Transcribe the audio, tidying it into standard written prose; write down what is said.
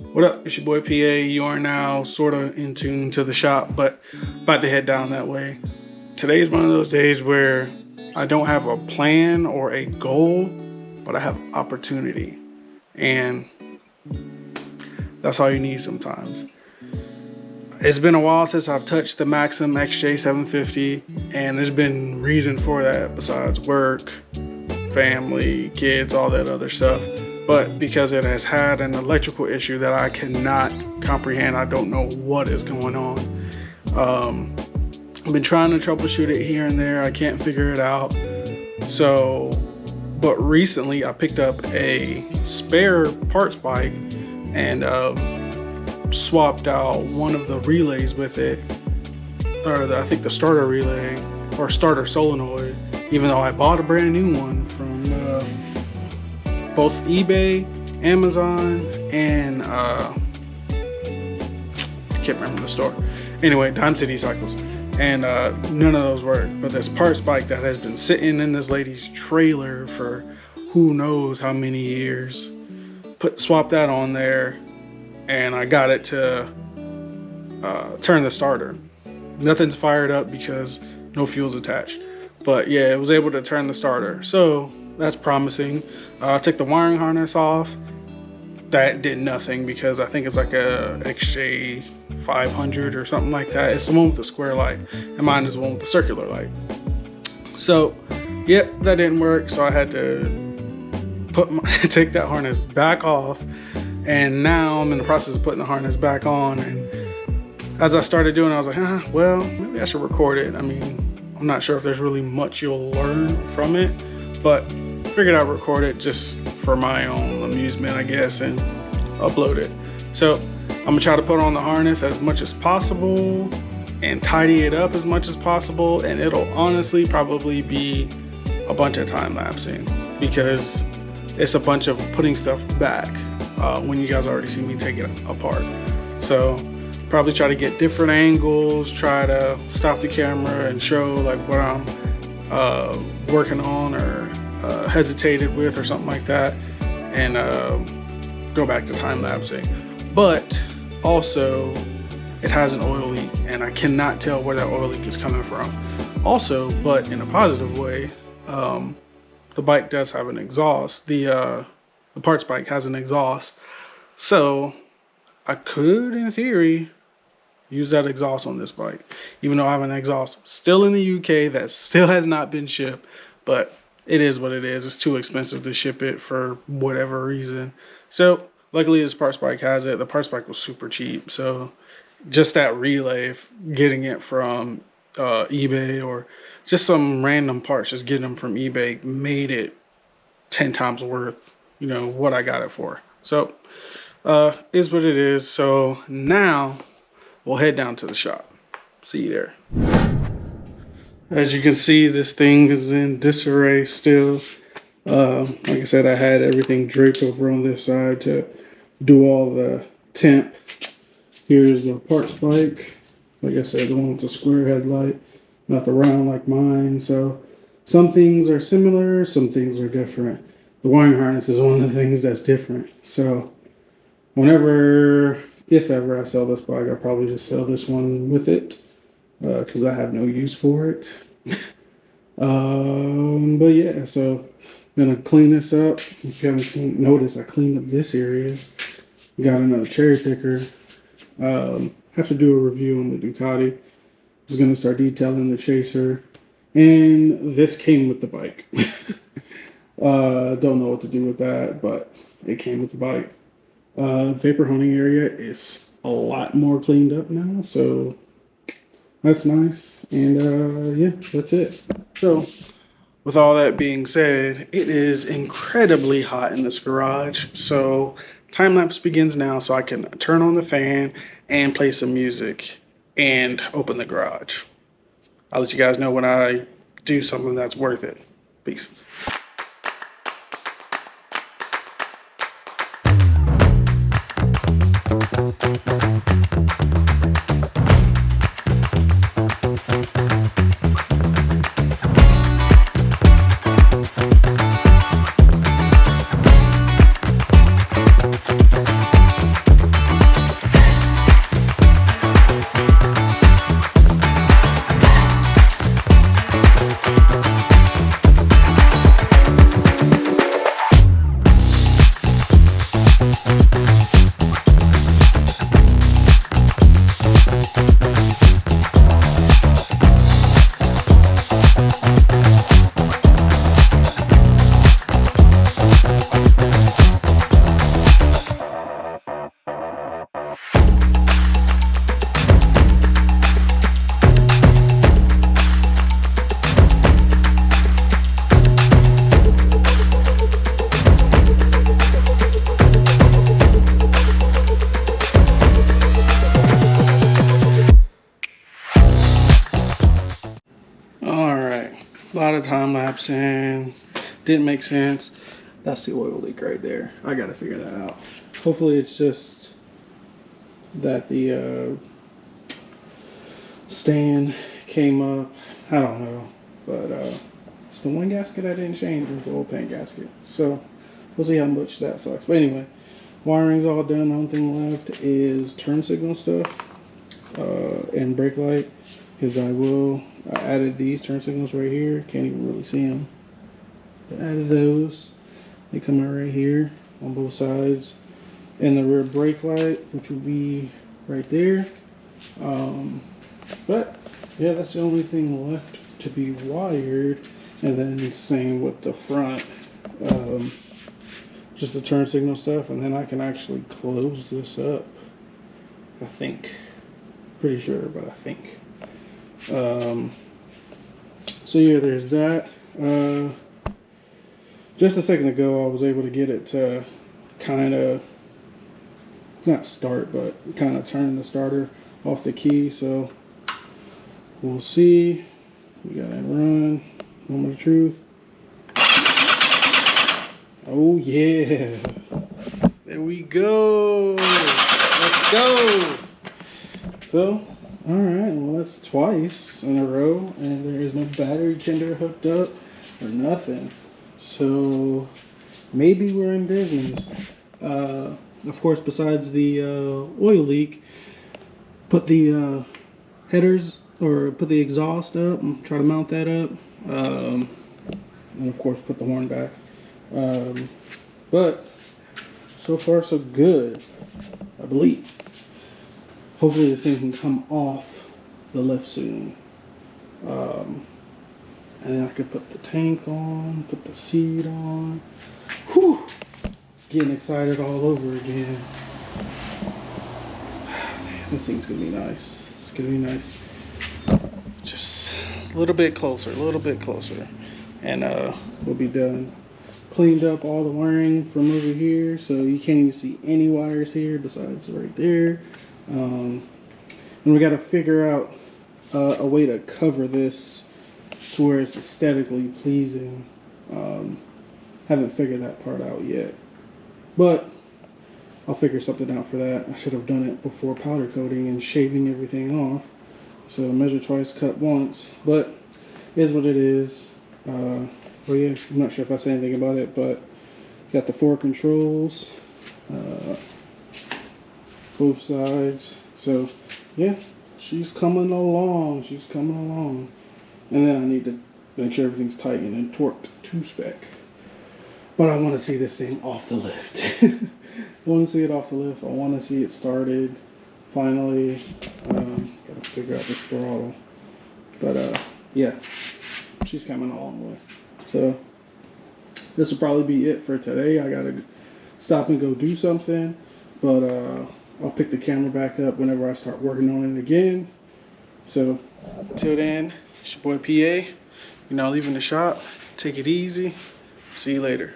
What up? It's your boy PA. You are now sort of in tune to the shop, but about to head down that way. Today is one of those days where I don't have a plan or a goal, but I have opportunity. And that's all you need sometimes. It's been a while since I've touched the Maxim XJ750, and there's been reason for that besides work, family, kids, all that other stuff. But because it has had an electrical issue that I cannot comprehend, I don't know what is going on. I've been trying to troubleshoot it here and there. I can't figure it out. But recently I picked up a spare parts bike and swapped out one of the relays with it, or I think the starter relay or starter solenoid, even though I bought a brand new one from both eBay, Amazon, and I can't remember the store. Anyway, Dime City Cycles, and none of those work. But this parts bike that has been sitting in this lady's trailer for who knows how many years, swapped that on there, and I got it to turn the starter. Nothing's fired up because no fuel's attached, but yeah, it was able to turn the starter, so that's promising. I took the wiring harness off. That did nothing because I think it's like a XJ750 or something like that. It's the one with the square light, and mine is the one with the circular light. So yep, that didn't work, so I had to take that harness back off, and now I'm in the process of putting the harness back on. And as I started doing it, I was like, well, maybe I should record it. I mean, I'm not sure if there's really much you'll learn from it, but figured I'd record it just for my own amusement, I guess, and upload it. So I'm gonna try to put on the harness as much as possible and tidy it up as much as possible, and it'll honestly probably be a bunch of time lapsing because it's a bunch of putting stuff back when you guys already see me take it apart. So probably try to get different angles, try to stop the camera and show like what I'm working on or hesitated with or something like that, and go back to time lapsing. But also it has an oil leak, and I cannot tell where that oil leak is coming from. Also, but in a positive way, the bike does have an exhaust. The parts bike has an exhaust, so I could, in theory, use that exhaust on this bike, even though I have an exhaust still in the UK that still has not been shipped. But it is what it is. It's too expensive to ship it for whatever reason. So luckily this parts bike has it. The parts bike was super cheap, so just that relay, getting it from eBay or just some random parts, just getting them from eBay, made it 10 times worth, what I got it for. So is what it is. So now we'll head down to the shop. See you there. As you can see, this thing is in disarray still. Like I said, I had everything draped over on this side to do all the temp. Here's the parts bike. Like I said, the one with the square headlight, not the round like mine. So some things are similar, some things are different. The wiring harness is one of the things that's different. So whenever, if ever I sell this bike, I'll probably just sell this one with it, because I have no use for it. But yeah, so I'm gonna clean this up. If you haven't noticed, I cleaned up this area. Got another cherry picker. Have to do a review on the Ducati. I was gonna start detailing the chaser, and this came with the bike. Don't know what to do with that, but it came with the bike. Vapor hunting area is a lot more cleaned up now, so that's nice. And yeah, that's it. So with all that being said, it is incredibly hot in this garage, so time lapse begins now, so I can turn on the fan and play some music and open the garage. I'll let you guys know when I do something that's worth it. Peace. lot of time lapsing. Didn't make sense. That's the oil leak right there. I gotta figure that out. Hopefully it's just that the stand came up. I don't know. But it's the one gasket I didn't change was the oil pan gasket. So we'll see how much that sucks. But anyway, wiring's all done. The only thing left is turn signal stuff and brake light. I added these turn signals right here. Can't even really see them. But I added those. They come out right here on both sides. And the rear brake light, which will be right there. But yeah, that's the only thing left to be wired. And then same with the front. Just the turn signal stuff. And then I can actually close this up. I think. Pretty sure, but I think. So yeah, there's that. Just a second ago, I was able to get it to kind of, not start, but kind of turn the starter off the key. So we'll see. We got it run. Moment of truth. Oh yeah. There we go. Let's go. So, alright, well that's twice in a row, and there is no battery tender hooked up or nothing. So, maybe we're in business. Of course, besides the oil leak, put the headers, or put the exhaust up and try to mount that up. And of course, put the horn back. But, so far so good, I believe. Hopefully this thing can come off the lift soon. And then I could put the tank on, put the seat on. Whew! Getting excited all over again. Man, this thing's gonna be nice. It's gonna be nice. Just a little bit closer, and we'll be done. Cleaned up all the wiring from over here, so you can't even see any wires here besides right there. And we got to figure out a way to cover this to where it's aesthetically pleasing. Haven't figured that part out yet, but I'll figure something out for that. I should have done it before powder coating and shaving everything off. So measure twice, cut once, but it is what it is. Well, yeah, I'm not sure if I say anything about it, but got the 4 controls, both sides. So yeah, she's coming along. And then I need to make sure everything's tightened and torqued to spec. But I want to see this thing off the lift. I want to see it off the lift. I want to see it started finally. Gotta figure out this throttle. But yeah, she's coming a long way. So this will probably be it for today. I gotta stop and go do something, but I'll pick the camera back up whenever I start working on it again. So until then, it's your boy PA. You're now leaving the shop. Take it easy. See you later.